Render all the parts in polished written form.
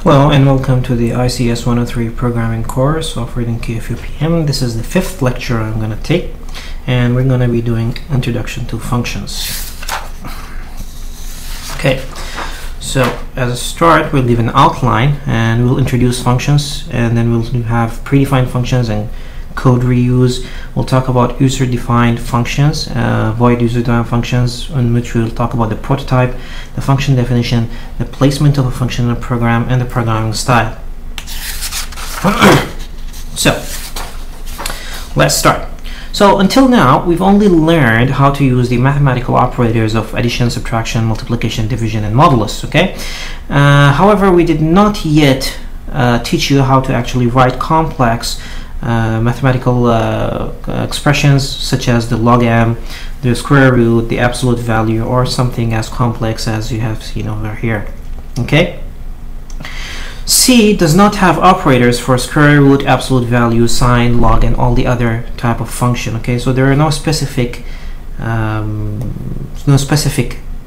Hello and welcome to the ICS 103 programming course offered in KFUPM. This is the 5th lecture I'm going to take, and we're going to be doing Introduction to Functions. Okay, so as a start, we'll give an outline and we'll introduce functions, and then we'll have predefined functions and code reuse. We'll talk about user-defined functions, void user-defined functions, in which we'll talk about the prototype, the function definition, the placement of a function in a program, and the programming style. So let's start. So until now, we've only learned how to use the mathematical operators of addition, subtraction, multiplication, division, and modulus. Okay. However, we did not yet teach you how to actually write complex mathematical expressions such as the log m, the square root, the absolute value, or something as complex as you have seen over here. Okay. C does not have operators for square root, absolute value, sine, log, and all the other type of function. Okay, so there are no specific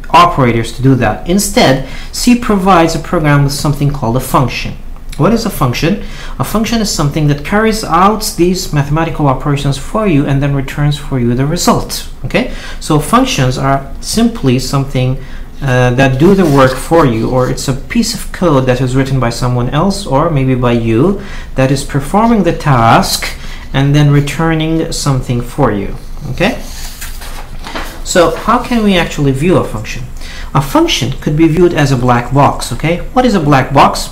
operators to do that. Instead, C provides a program with something called a function. What is a function? A function is something that carries out these mathematical operations for you and then returns for you the result. Okay, so functions are simply something that do the work for you, or it's a piece of code that is written by someone else or maybe by you that is performing the task and then returning something for you. Okay, so how can we actually view a function? A function could be viewed as a black box. Okay, what is a black box?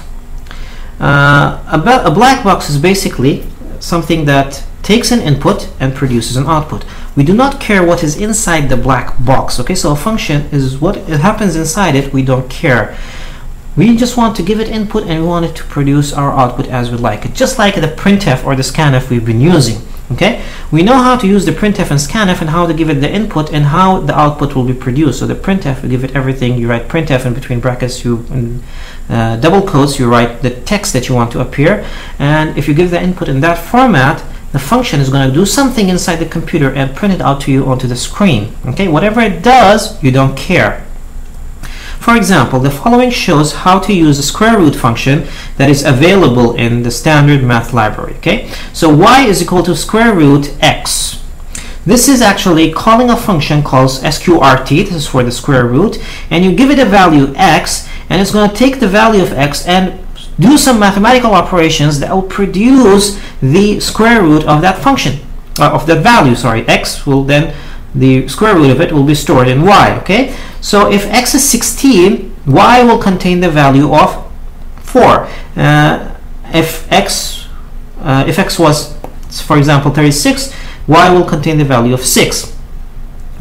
A black box is basically something that takes an input and produces an output. We do not care what is inside the black box. Okay, so a function is what happens inside it. We don't care. We just want to give it input and we want it to produce our output as we like it, just like the printf or the scanf we've been using. Okay, we know how to use the printf and scanf and how to give it the input and how the output will be produced. So the printf, you give it everything. You write printf in between brackets, in double quotes, you write the text that you want to appear, and if you give the input in that format, the function is going to do something inside the computer and print it out to you onto the screen. Okay, whatever it does, you don't care. For example, the following shows how to use a square root function that is available in the standard math library. Okay, so y is equal to square root x. This is actually calling a function called sqrt. This is for the square root, and you give it a value x, and it's going to take the value of x and do some mathematical operations that will produce the square root of that function, of that value. Sorry, x will then, the square root of it will be stored in y. Okay, so if x is 16, y will contain the value of 4. If x was, for example, 36, y will contain the value of 6.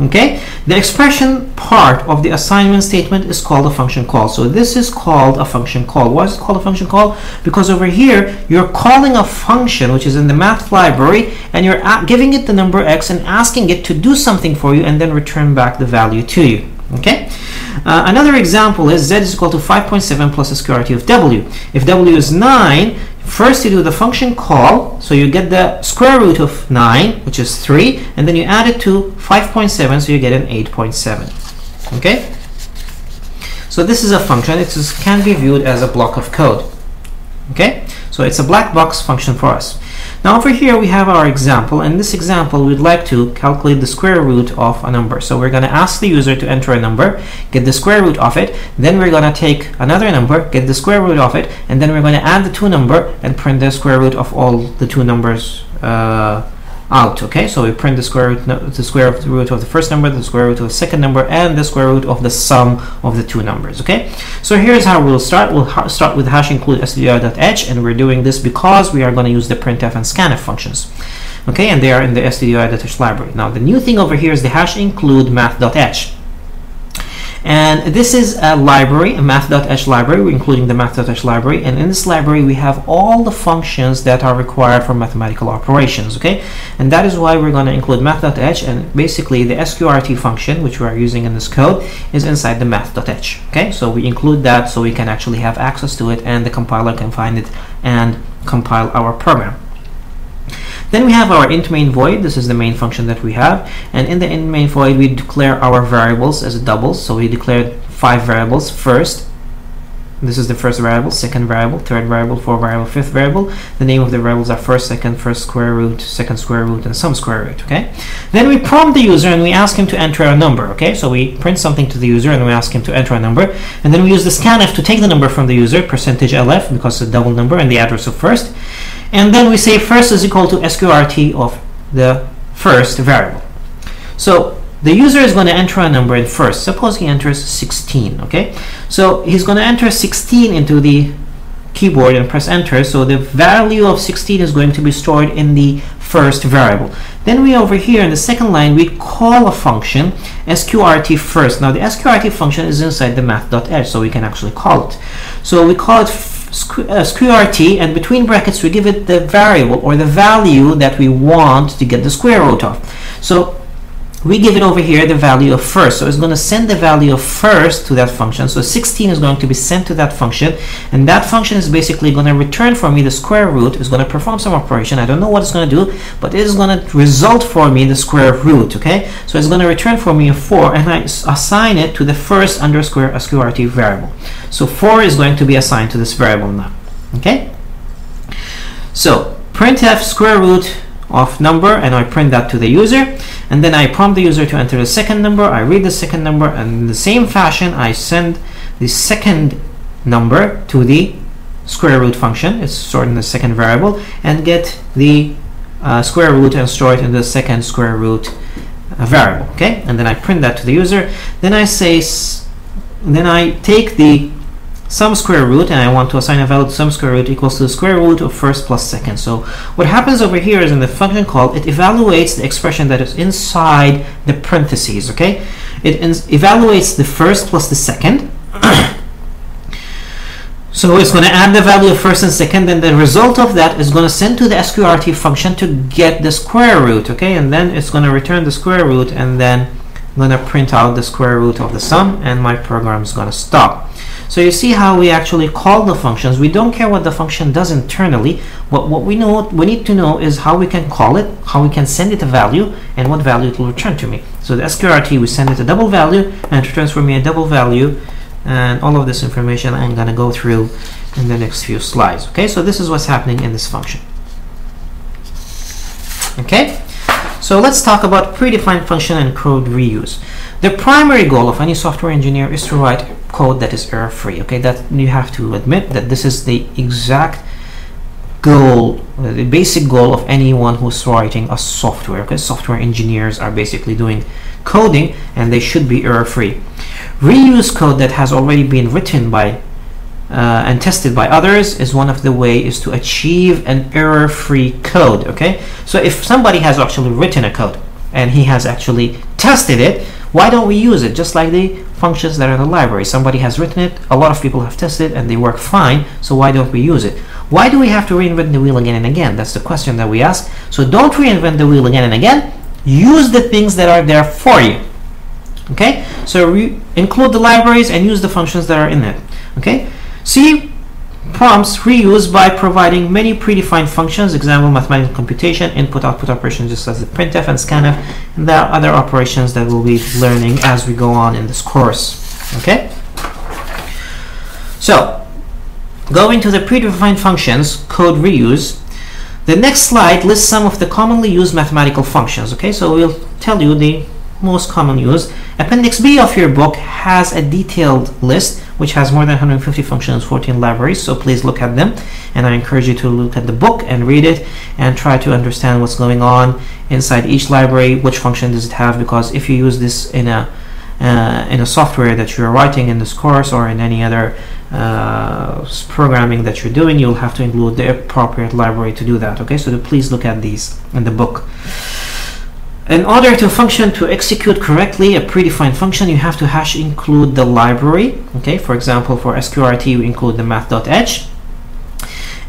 Okay, the expression part of the assignment statement is called a function call. So this is called a function call. Why is it called a function call? Because over here you're calling a function which is in the math library, and you're giving it the number x and asking it to do something for you and then return back the value to you. Okay, another example is z is equal to 5.7 plus the sqrt of w. If w is 9, first you do the function call, so you get the square root of 9, which is 3, and then you add it to 5.7, so you get an 8.7. Okay, so this is a function. It can be viewed as a block of code. Okay, so it's a black box function for us. Now over here we have our example. In this example, we'd like to calculate the square root of a number. So we're going to ask the user to enter a number, get the square root of it, then we're going to take another number, get the square root of it, and then we're going to add the two number and print the square root of all the two numbers out. Okay, so we print the square root of the first number, the square root of the second number, and the square root of the sum of the two numbers. Okay, so here's how we'll start. We'll start with hash include stdi.h, and we're doing this because we are going to use the printf and scanf functions. Okay, and they are in the stdi.h library. Now the new thing over here is the hash include math.h. And this is a library, a math.h library. We're including the math.h library, and in this library we have all the functions that are required for mathematical operations. Okay, and that is why we're going to include math.h, and basically the sqrt function which we are using in this code is inside the math.h. Okay, so we include that so we can actually have access to it and the compiler can find it and compile our program. Then we have our int main void. This is the main function that we have, and in the int main void we declare our variables as doubles. So we declared 5 variables. First, This is the first variable, second variable, third variable, fourth variable, fifth variable. The name of the variables are first, second, first square root, second square root, and some square root, okay? Then we prompt the user and we ask him to enter a number, okay? So we print something to the user and we ask him to enter a number. And then we use the scanf to take the number from the user, %lf, because it's a double number, and the address of first. And then we say first is equal to sqrt of the first variable. So the user is going to enter a number in first. Suppose he enters 16, okay? So he's going to enter 16 into the keyboard and press enter. So the value of 16 is going to be stored in the first variable. Then we over here in the second line, we call a function sqrt first. Now the sqrt function is inside the math.h, so we can actually call it. So we call it sqrt, and between brackets we give it the variable or the value that we want to get the square root of. So we give it over here the value of first, so it's going to send the value of first to that function. So 16 is going to be sent to that function, and that function is basically going to return for me the square root. It's going to perform some operation. I don't know what it's going to do, but it is going to result for me the square root, okay? So it's going to return for me a 4, and I assign it to the first underscore sqrt variable. So 4 is going to be assigned to this variable now, okay? So printf square root of number, and I print that to the user, and then I prompt the user to enter the second number. I read the second number, and in the same fashion I send the second number to the square root function. It's stored in the second variable, and get the square root and store it in the second square root variable, okay? And then I print that to the user. Then I say, then I take the sum square root, and I want to assign a value to sum square root equals to the square root of first plus second. So what happens over here is in the function call, it evaluates the expression that is inside the parentheses, okay? It evaluates the first plus the second. So it's going to add the value of first and second, and the result of that is going to send to the sqrt function to get the square root, okay? And then it's going to return the square root, and then I'm going to print out the square root of the sum, and my program is going to stop. So you see how we actually call the functions. We don't care what the function does internally, but what we need to know is how we can call it, how we can send it a value, and what value it will return to me. So the sqrt, we send it a double value, and it returns for me a double value, and all of this information I'm going to go through in the next few slides. Okay, so this is what's happening in this function. Okay, so let's talk about predefined function and code reuse. The primary goal of any software engineer is to write code that is error-free. Okay, that you have to admit that this is the exact goal, the basic goal of anyone who's writing a software. Okay, software engineers are basically doing coding, and they should be error-free. Reuse code that has already been written by and tested by others is one of the ways to achieve an error-free code. Okay, so if somebody has actually written a code and he has actually tested it, why don't we use it? Just like the functions that are in the library, somebody has written it, a lot of people have tested it, and they work fine, so why don't we use it? Why do we have to reinvent the wheel again and again? That's the question that we ask. So don't reinvent the wheel again and again. Use the things that are there for you. Okay, so include the libraries and use the functions that are in it. Okay, C prompts reuse by providing many predefined functions, example mathematical computation, input output operations, just as the printf and scanf, and there are other operations that we'll be learning as we go on in this course. Okay, so going to the predefined functions, code reuse. The next slide lists some of the commonly used mathematical functions. Okay, so we'll tell you the most common used. Appendix B of your book has a detailed list which has more than 150 functions, 14 libraries, so please look at them, and I encourage you to look at the book and read it and try to understand what's going on inside each library, which function does it have, because if you use this in a software that you're writing in this course or in any other programming that you're doing, you'll have to include the appropriate library to do that. Okay, so please look at these in the book. In order to function to execute correctly a predefined function, you have to hash include the library. Okay, for example, for sqrt we include the math.h,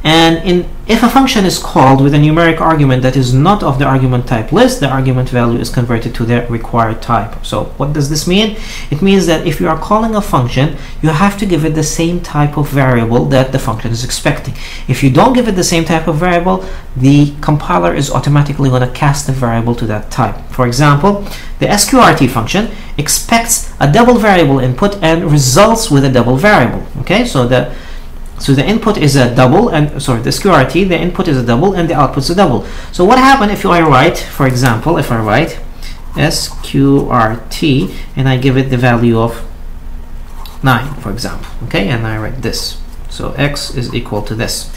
And if a function is called with a numeric argument that is not of the argument type list, the argument value is converted to the required type. So what does this mean? It means that if you are calling a function, you have to give it the same type of variable that the function is expecting. If you don't give it the same type of variable, the compiler is automatically going to cast the variable to that type. For example, the sqrt function expects a double variable input and results with a double variable. Okay, so the input is a double, and sorry, the sqrt, the input is a double and the output is a double. So what happens if I write, for example, if I write sqrt and I give it the value of 9, for example, okay, and I write this. So x is equal to this.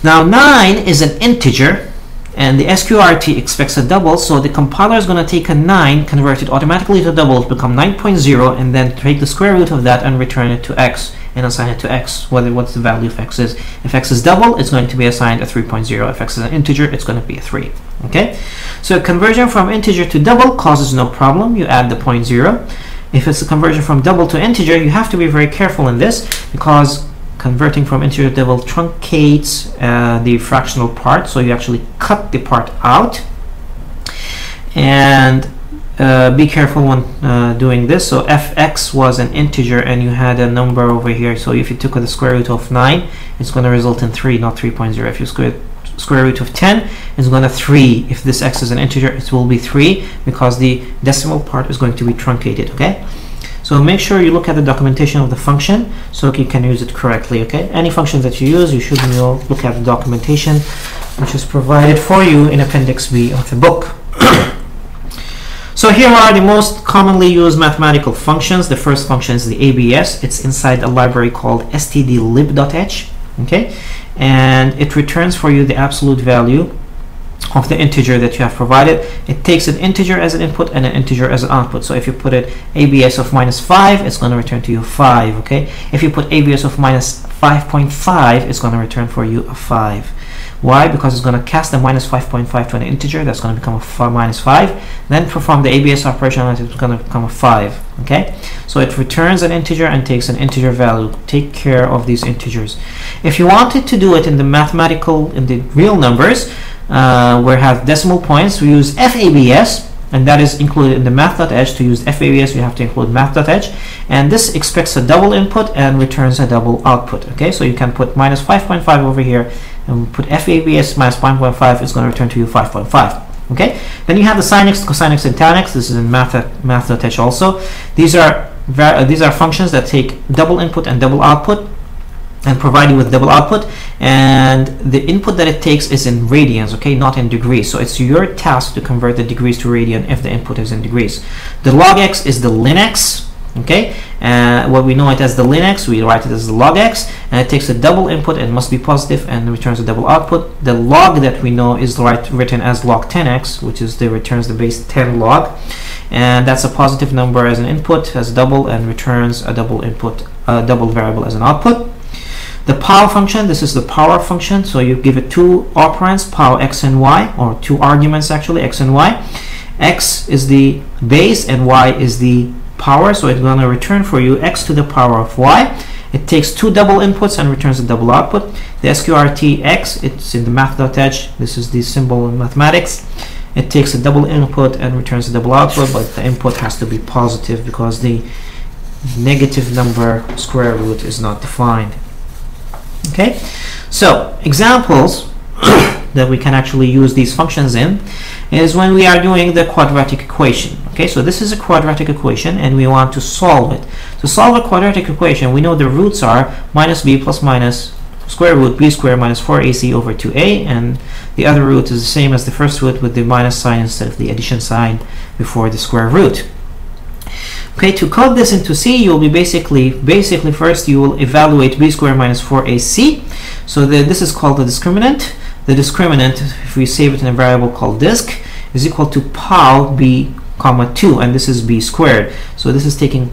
Now 9 is an integer and the sqrt expects a double, so the compiler is going to take a 9, convert it automatically to double, become 9.0, and then take the square root of that and return it to x and assign it to x, what the value of x is. If x is double, it's going to be assigned a 3.0. If x is an integer, it's going to be a 3. Okay, so conversion from integer to double causes no problem. You add the 0.0. If it's a conversion from double to integer, you have to be very careful in this, because converting from integer to double truncates the fractional part, so you actually cut the part out. And be careful when doing this. So fx was an integer and you had a number over here, so if you took the square root of 9, it's going to result in 3, not 3.0. If you square root of 10, it's going to 3. If this x is an integer, it will be 3, because the decimal part is going to be truncated. Okay, so make sure you look at the documentation of the function so you can use it correctly. Okay, any function that you use, you should look at the documentation which is provided for you in Appendix B of the book. So here are the most commonly used mathematical functions. The first function is the ABS. It's inside a library called stdlib.h. Okay, and it returns for you the absolute value of the integer that you have provided. It takes an integer as an input and an integer as an output. So if you put it ABS of -5, it's going to return to you 5. Okay, if you put ABS of -5.5, it's going to return for you a 5. Why? Because it's going to cast the -5.5 to an integer. That's going to become a -5. Then perform the ABS operation and it's going to become a 5. Okay, so it returns an integer and takes an integer value. Take care of these integers. If you wanted to do it in the mathematical, in the real numbers, where have decimal points, we use FABS, and that is included in the math.h. To use FABS, you have to include math.h, and this expects a double input and returns a double output. Okay, so you can put -5.5 over here and put FABS -5.5, it's going to return to you 5.5. Okay, then you have the sin x, cosine x, and tan x. This is in math.h also. These are functions that take double input and double output and provide you with double output, and the input that it takes is in radians, okay, not in degrees. So it's your task to convert the degrees to radian if the input is in degrees. The log x is the ln x. Okay, what we know it as the ln x, we write it as the log x, and it takes a double input and must be positive and returns a double output. The log that we know is written as log 10x, which is returns the base 10 log, and that's a positive number as an input, as double, and returns a double input, double variable as an output. The power function, this is the power function, so you give it two operands, power x and y, or two arguments actually, x and y. X is the base and y is the power, so it's going to return for you x to the power of y. It takes two double inputs and returns a double output. The sqrt x, it's in the math.h, this is the symbol in mathematics. It takes a double input and returns a double output, but the input has to be positive because the negative number square root is not defined. Okay, so examples that we can actually use these functions in is when we are doing the quadratic equation. Okay, so this is a quadratic equation and we want to solve it. To solve a quadratic equation, we know the roots are -b plus minus square root b squared minus 4ac over 2a, and the other root is the same as the first root with the minus sign instead of the addition sign before the square root. Okay, to code this into C, you'll be basically first you will evaluate b squared minus 4ac. So this is called the discriminant. The discriminant, if we save it in a variable called disc, is equal to pow b comma 2, and this is b squared. So this is taking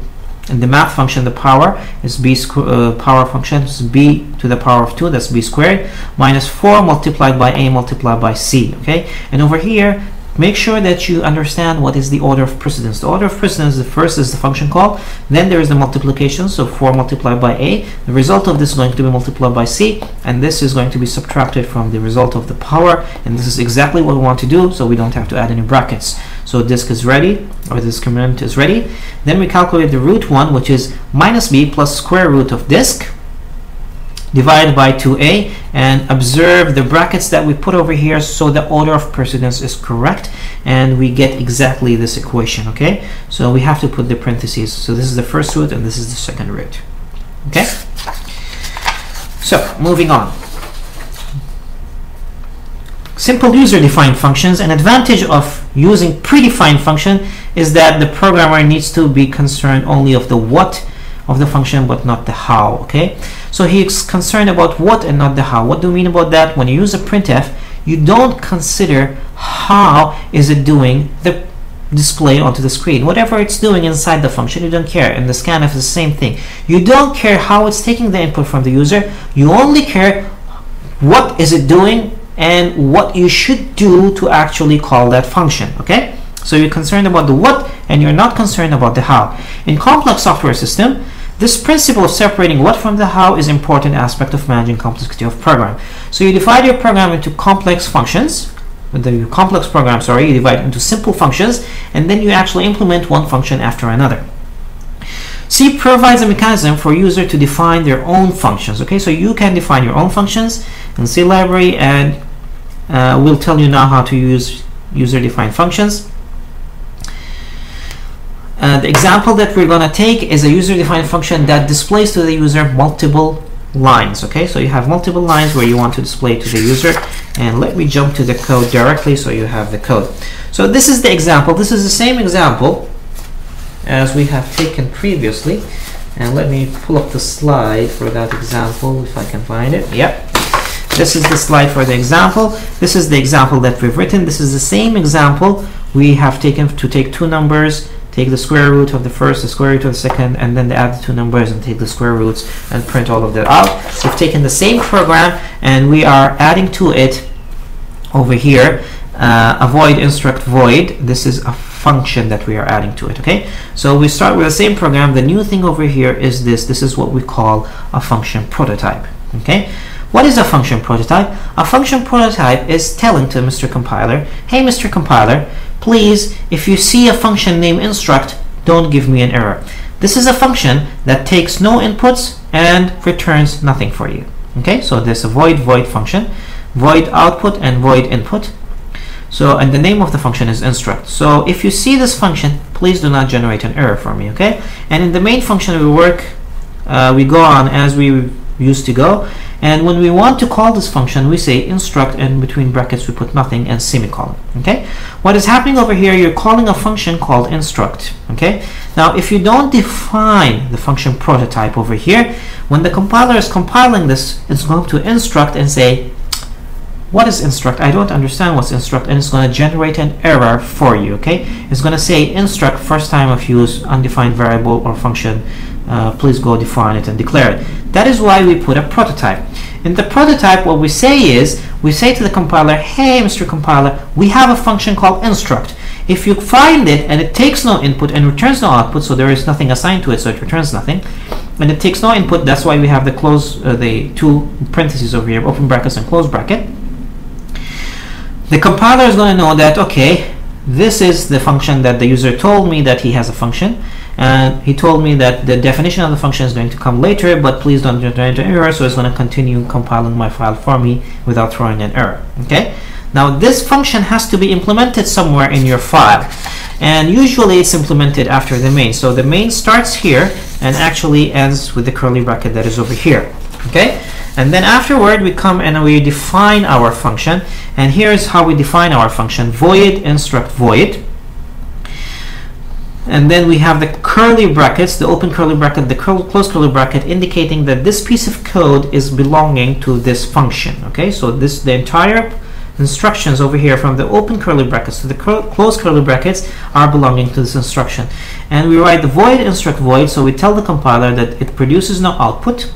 in the math function, the power is power function is b to the power of 2, that's b squared, minus 4 multiplied by a multiplied by c. Okay, and over here make sure that you understand what is the order of precedence. The order of precedence, the first is the function call, then there is the multiplication, so 4 multiplied by a. The result of this is going to be multiplied by c, and this is going to be subtracted from the result of the power, and this is exactly what we want to do, so we don't have to add any brackets. So disk is ready, or this command is ready. Then we calculate the root 1, which is minus b plus square root of disk divided by 2a, and observe the brackets that we put over here, so the order of precedence is correct and we get exactly this equation. Okay, so we have to put the parentheses, so this is the first root and this is the second root. Okay, so moving on. Simple user-defined functions. An advantage of using predefined function is that the programmer needs to be concerned only of the what of the function, but not the how. Okay, so he's concerned about what and not the how. What do we mean about that? When you use a printf, you don't consider how is it doing the display onto the screen. Whatever it's doing inside the function, you don't care. And the scanf is the same thing. You don't care how it's taking the input from the user. You only care what is it doing and what you should do to actually call that function. Okay, so you're concerned about the what and you're not concerned about the how. In complex software system, this principle of separating what from the how is an important aspect of managing complexity of program. So you divide your program into complex functions, the complex program, sorry, you divide into simple functions, and then you actually implement one function after another. C provides a mechanism for user to define their own functions. Okay, so you can define your own functions in C library, and we'll tell you now how to use user-defined functions. The example that we're going to take is a user-defined function that displays to the user multiple lines. Okay, so you have multiple lines where you want to display to the user, and let me jump to the code directly so you have the code. So this is the example. This is the same example as we have taken previously, and let me pull up the slide for that example if I can find it. Yep, this is the slide for the example. This is the example that we've written. This is the same example. We have taken to take two numbers, take the square root of the first, the square root of the second, and then add the two numbers and take the square roots and print all of that out. We've taken the same program and we are adding to it over here a void instruct void. This is a function that we are adding to it. Okay, so we start with the same program. The new thing over here is this is what we call a function prototype. Okay, what is a function prototype? A function prototype is telling to Mr. Compiler, hey Mr. Compiler, please, if you see a function named instruct, don't give me an error. This is a function that takes no inputs and returns nothing for you. Okay, so there's a void function, void output and void input. So, and the name of the function is instruct. So if you see this function, please do not generate an error for me. Okay, and in the main function we go on as we used to go, and when we want to call this function, we say instruct, and between brackets we put nothing and semicolon. Okay, what is happening over here, you're calling a function called instruct. Okay, now if you don't define the function prototype over here, when the compiler is compiling this, it's going to instruct and say, what is instruct? I don't understand what's instruct, and it's going to generate an error for you. Okay, it's going to say instruct first time of use undefined variable or function, please go define it and declare it. That is why we put a prototype. In the prototype, what we say is, we say to the compiler, hey Mr. Compiler, we have a function called instruct. If you find it and it takes no input and returns no output, so there is nothing assigned to it, so it returns nothing, and it takes no input, that's why we have the close the two parentheses over here, open brackets and close bracket. The compiler is going to know that, okay, this is the function that the user told me that he has a function, and he told me that the definition of the function is going to come later, but please don't generate an error, so it's going to continue compiling my file for me without throwing an error. Okay, now this function has to be implemented somewhere in your file, and usually it's implemented after the main. So the main starts here and actually ends with the curly bracket that is over here. Okay, and then afterward we come and we define our function, and here's how we define our function: void instruct void, and then we have the curly brackets, the open curly bracket, the closed curly bracket, indicating that this piece of code is belonging to this function. Okay, so this, the entire instructions over here from the open curly brackets to the closed curly brackets are belonging to this instruction. And we write the void instruct void, so we tell the compiler that it produces no output.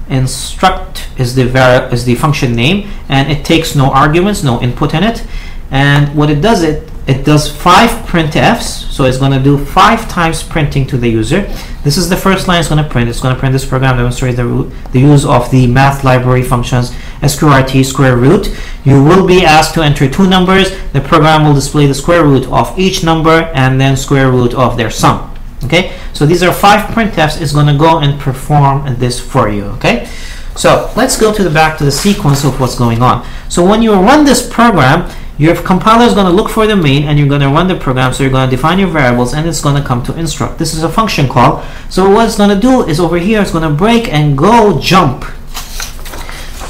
Instruct is the function name, and it takes no arguments, no input in it. and what it does, it does 5 printfs, so it's going to do 5 times printing to the user. This is the first line it's going to print. It's going to print this program demonstrates the use of the math library functions sqrt square root. You will be asked to enter 2 numbers. The program will display the square root of each number and then square root of their sum. Okay, so these are 5 printfs. It's going to go and perform this for you. Okay, so let's go back to the sequence of what's going on. So when you run this program, your compiler is going to look for the main and you're going to run the program. So you're going to define your variables and it's going to come to instruct. This is a function call. So what it's going to do is over here it's going to break and go jump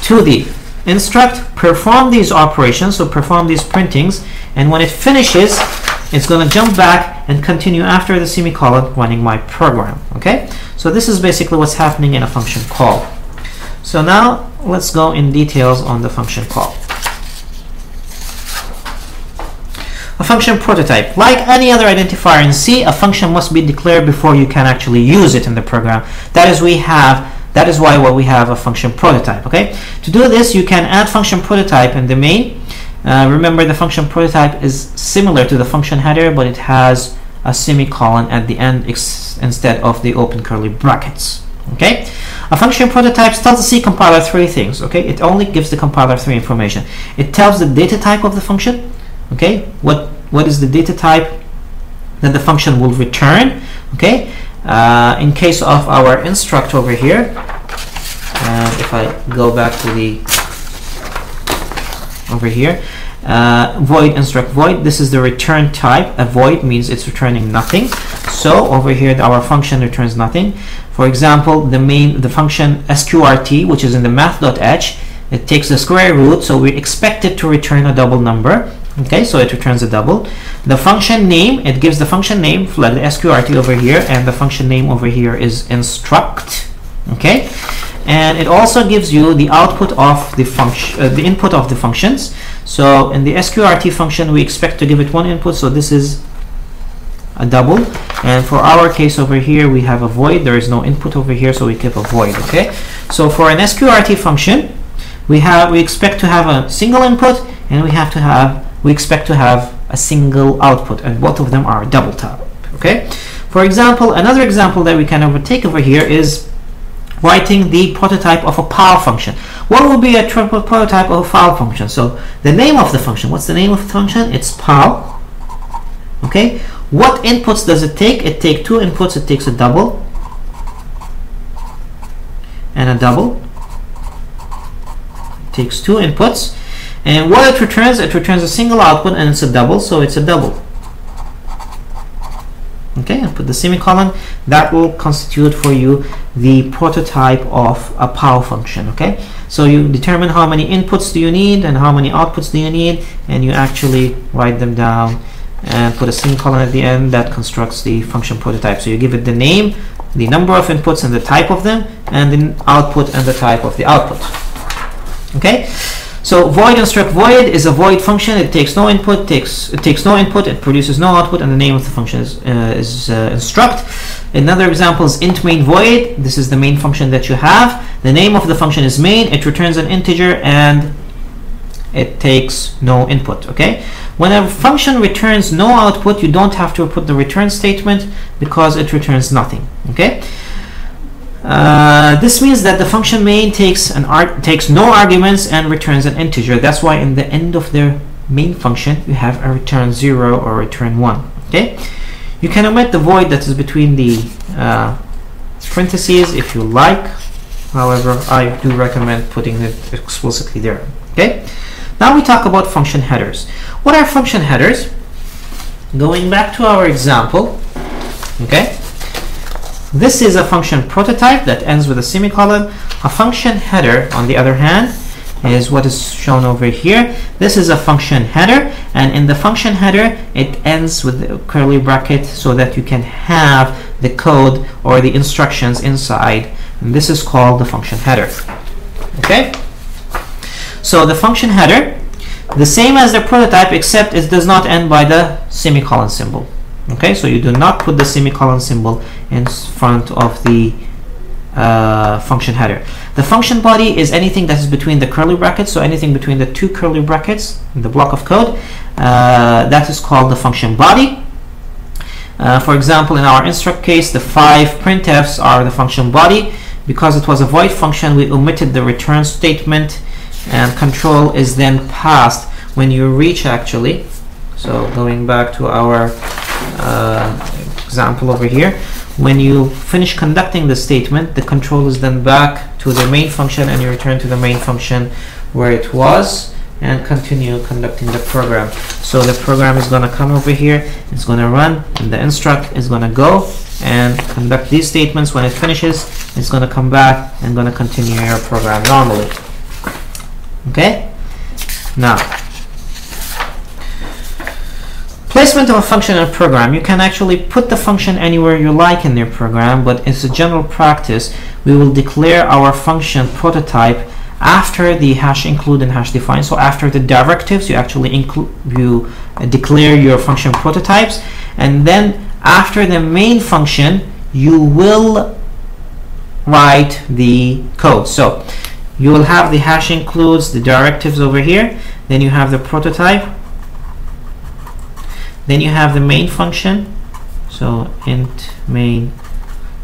to the instruct, perform these operations, so perform these printings, and when it finishes it's going to jump back and continue after the semicolon running my program. Okay, so this is basically what's happening in a function call. So now let's go in details on the function call. A function prototype. Like any other identifier in C, a function must be declared before you can actually use it in the program. That is why we have a function prototype. Okay, to do this you can add function prototype in the main. Remember, the function prototype is similar to the function header, but it has a semicolon at the end instead of the open curly brackets. Okay, a function prototype tells the C compiler 3 things. Okay, it only gives the compiler 3 information. It tells the data type of the function. Okay, what is the data type that the function will return? Okay, in case of our instruct over here, and if I go back to the over here, void instruct void, this is the return type. A void means it's returning nothing. So over here our function returns nothing. For example, the function sqrt, which is in the math.h, it takes the square root, so we expect it to return a double number. Okay, so it returns a double. The function name, it gives the function name, like the sqrt over here, and the function name over here is instruct. Okay, and it also gives you the output of the function, the input of the functions. So in the sqrt function, we expect to give it 1 input, so this is a double. And for our case over here, we have a void. There is no input over here, so we keep a void. Okay, so for an sqrt function, we expect to have a single input, and we expect to have a single output, and both of them are double type. Okay, for example, another example that we can overtake over here is writing the prototype of a pal function. What would be a prototype of a pal function? So the name of the function, what's the name of the function? It's pal. Okay, what inputs does it take? It takes 2 inputs. It takes a double and a double. It takes 2 inputs. And what it returns a single output, and it's a double, so it's a double. Okay, and put the semicolon. That will constitute for you the prototype of a pal function. Okay, so you determine how many inputs do you need and how many outputs do you need, and you actually write them down and put a semicolon at the end. That constructs the function prototype. So you give it the name, the number of inputs and the type of them, and the output and the type of the output. Okay, so void instruct void is a void function. It takes no input, it produces no output, and the name of the function is instruct. Another example is int main void. This is the main function that you have. The name of the function is main. It returns an integer and it takes no input. Okay, when a function returns no output, you don't have to put the return statement because it returns nothing. Okay, this means that the function main takes no arguments and returns an integer. That's why in the end of their main function you have a return 0 or return 1. Okay, you can omit the void that is between the parentheses if you like. However, I do recommend putting it explicitly there. Okay, now we talk about function headers. What are function headers? Going back to our example, okay, this is a function prototype that ends with a semicolon. A function header, on the other hand, is what is shown over here. This is a function header, and in the function header it ends with a curly bracket so that you can have the code or the instructions inside, and this is called the function header. Okay, so the function header, the same as the prototype, except it does not end by the semicolon symbol. Okay, so you do not put the semicolon symbol in front of the function header. The function body is anything that is between the curly brackets, so anything between the two curly brackets in the block of code, that is called the function body. For example, in our instruct case, the 5 printfs are the function body. Because it was a void function, we omitted the return statement, and control is then passed when you reach actually. So going back to our example over here, when you finish conducting the statement, the control is then back to the main function, and you return to the main function where it was and continue conducting the program. So the program is going to come over here, it's going to run, and the instruct is going to go and conduct these statements. When it finishes, it's going to come back and going to continue your program normally. Okay? Now, placement of a function in a program. You can actually put the function anywhere you like in your program, but as a general practice, we will declare our function prototype after the hash include and hash define. So after the directives, you actually declare your function prototypes, and then after the main function, you will write the code. So you will have the hash includes, the directives over here, then you have the prototype, then you have the main function, so int main,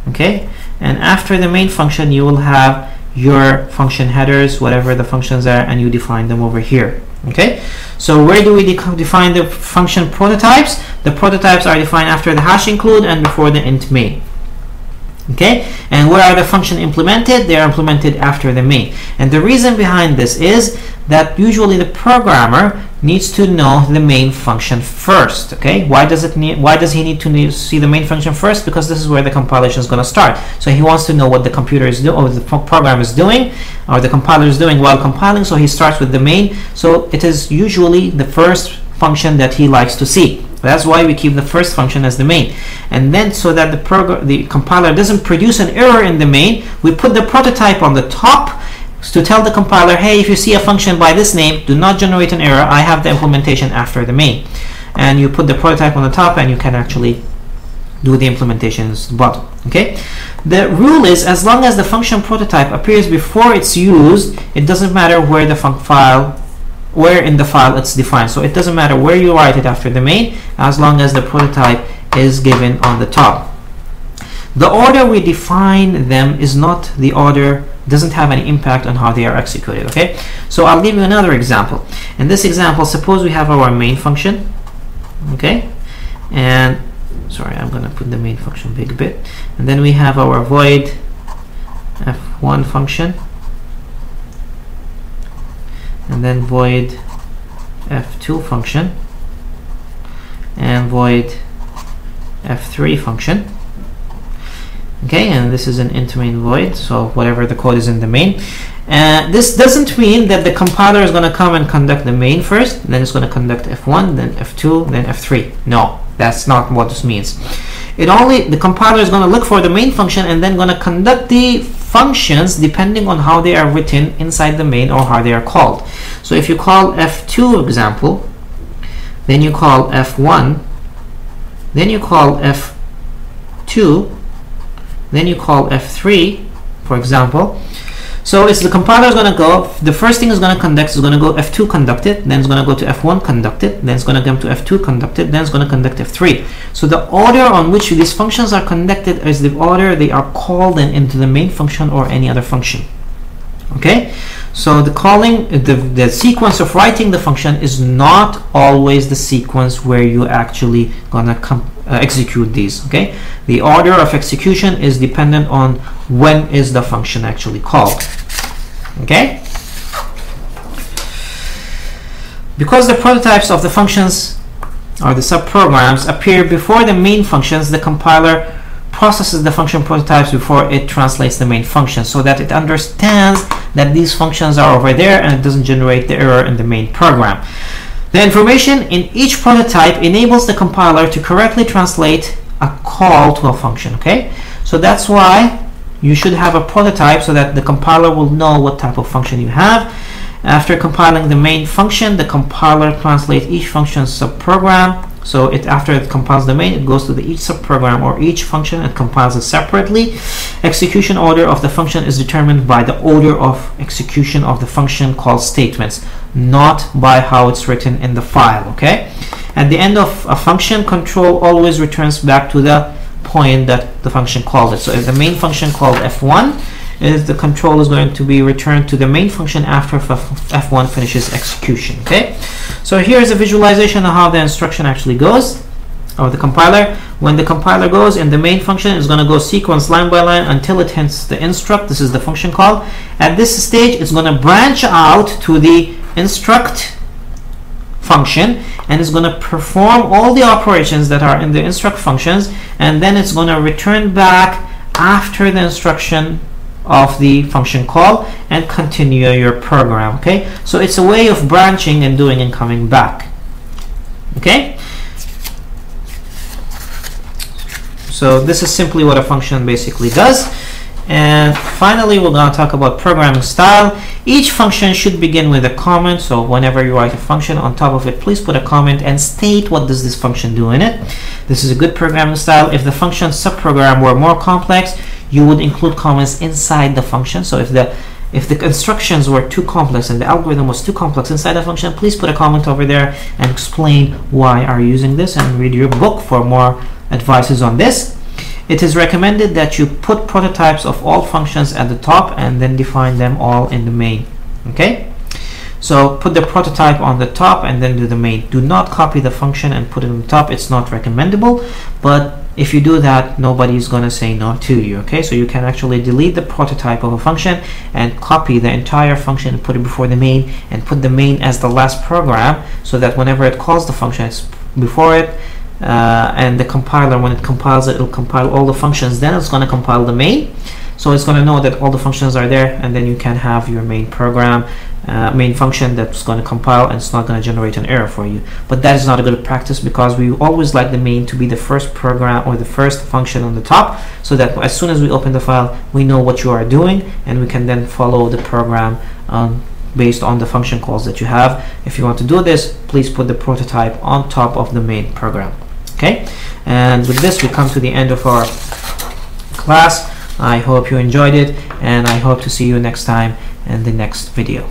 okay, and after the main function you will have your function headers, whatever the functions are, and you define them over here. Okay, so where do we define the function prototypes? The prototypes are defined after the hash include and before the int main. Okay, and where are the function implemented? They are implemented after the main. And the reason behind this is that usually the programmer needs to know the main function first. Okay, why does he need to see the main function first? Because this is where the compilation is going to start. So he wants to know what the computer is doing, or the program is doing, or the compiler is doing while compiling. So he starts with the main. So it is usually the first function that he likes to see. That's why we keep the first function as the main. And then so that the compiler doesn't produce an error in the main, we put the prototype on the top to tell the compiler, hey, if you see a function by this name, do not generate an error. I have the implementation after the main. And you put the prototype on the top, and you can actually do the implementations at the bottom. Okay. The rule is, as long as the function prototype appears before it's used, it doesn't matter where the where in the file it's defined. So it doesn't matter where you write it after the main, as long as the prototype is given on the top. The order we define them is not the order, doesn't have any impact on how they are executed. Okay, so I'll give you another example. In this example, suppose we have our main function. Okay, and sorry, I'm gonna put the main function big a bit, and then we have our void f1 function, and then void f2 function, and void f3 function. Okay, and this is an int main void, so whatever the code is in the main. This doesn't mean that the compiler is going to come and conduct the main first, then it's going to conduct f1, then f2, then f3. No, that's not what this means. The compiler is going to look for the main function and then going to conduct the functions depending on how they are written inside the main or how they are called. So if you call f2 example, then you call f1, then you call f2, then you call f3, for example. So it's the compiler is going to go, the first thing is going to conduct is going to go f2 conducted, then it's going to go to f1 conducted, then it's going to come to f2 conducted, then it's going to conduct f3. So the order on which these functions are conducted is the order they are called into the main function or any other function. Okay, so the sequence of writing the function is not always the sequence where you actually gonna execute these. Okay, the order of execution is dependent on when is the function actually called. Okay, because the prototypes of the functions or the subprograms appear before the main functions, the compiler processes the function prototypes before it translates the main function, so that it understands that these functions are over there and it doesn't generate the error in the main program. The information in each prototype enables the compiler to correctly translate a call to a function. Okay, so that's why you should have a prototype so that the compiler will know what type of function you have. After compiling the main function, the compiler translates each function's subprogram So after it compiles the main, it goes to each subprogram or each function and compiles it separately. Execution order of the function is determined by the order of execution of the function call statements, not by how it's written in the file. Okay. At the end of a function, control always returns back to the point that the function called it. So if the main function called f1, the control is going to be returned to the main function after f1 finishes execution. Okay, so here's a visualization of how the instruction actually goes, or the compiler. When the compiler goes in the main function, it's going to go sequence line by line until it hits the instruct. This is the function call. At this stage, it's going to branch out to the instruct function, and it's going to perform all the operations that are in the instruct functions, and then it's going to return back after the instruction of the function call and continue your program. Okay, so it's a way of branching and doing and coming back. Okay, so this is simply what a function basically does. And finally, we're going to talk about programming style. Each function should begin with a comment. So whenever you write a function, on top of it, please put a comment and state what does this function do in it. This is a good programming style. If the function subprogram were more complex, you would include comments inside the function. So if the instructions were too complex and the algorithm was too complex inside the function, please put a comment over there and explain why are you using this, and read your book for more advices on this. It is recommended that you put prototypes of all functions at the top and then define them all in the main. Okay, so put the prototype on the top and then do the main. Do not copy the function and put it on the top. It's not recommendable, but if you do that, nobody's going to say no to you. Okay, so you can actually delete the prototype of a function and copy the entire function and put it before the main, and put the main as the last program, so that whenever it calls the function, it's before it, and the compiler, when it compiles it, it'll compile all the functions, then it's going to compile the main. So it's going to know that all the functions are there, and then you can have your main program, main function that's going to compile, and it's not going to generate an error for you. But that is not a good practice, because we always like the main to be the first program or the first function on the top, so that as soon as we open the file, we know what you are doing, and we can then follow the program based on the function calls that you have. If you want to do this, please put the prototype on top of the main program. Okay, and with this we come to the end of our class. I hope you enjoyed it, and I hope to see you next time in the next video.